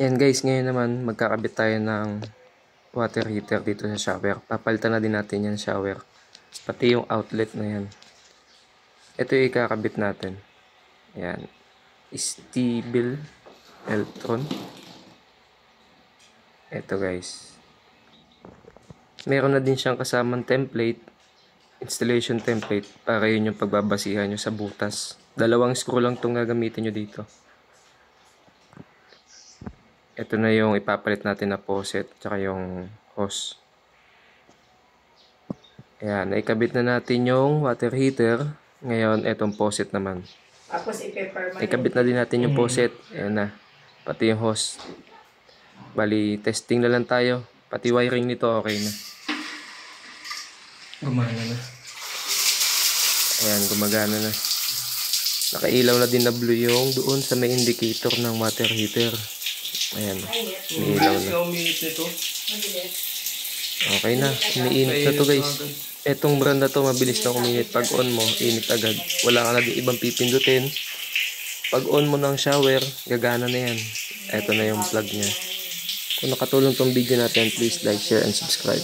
Yan guys, ngayon naman magkakabit tayo ng water heater dito sa shower. Papalitan na din natin yan shower. Pati yung outlet na yan. Ito yung ikakabit natin. Yan. Stiebel Eltron. Ito guys. Meron na din siyang kasamang template. Installation template. Para yun yung pagbabasihan nyo sa butas. 2 screw lang itong gagamitin nyo dito. Ito na yung ipapalit natin na faucet tsaka yung hose. Ayan, naikabit na natin yung water heater. Ngayon, etong faucet naman. Tapos i-permanent. Ikabit na din natin yung faucet. Ayan na. Pati yung hose. Bali, testing na lang tayo. Pati wiring nito okay na. Gumana na. Ayan, gumagana na. Nakailaw na din na blue yung doon sa may indicator ng water heater. Ayan, may ilaw na. Okay na, umiinit na to guys. Etong brand na to, mabilis na uminit. Pag on mo, init agad. Wala ka na din ibang pipindutin. Pag on mo ng shower, gagana na yan. Eto na yung plug niya. Kung nakatulong tong video natin, please like, share, and subscribe.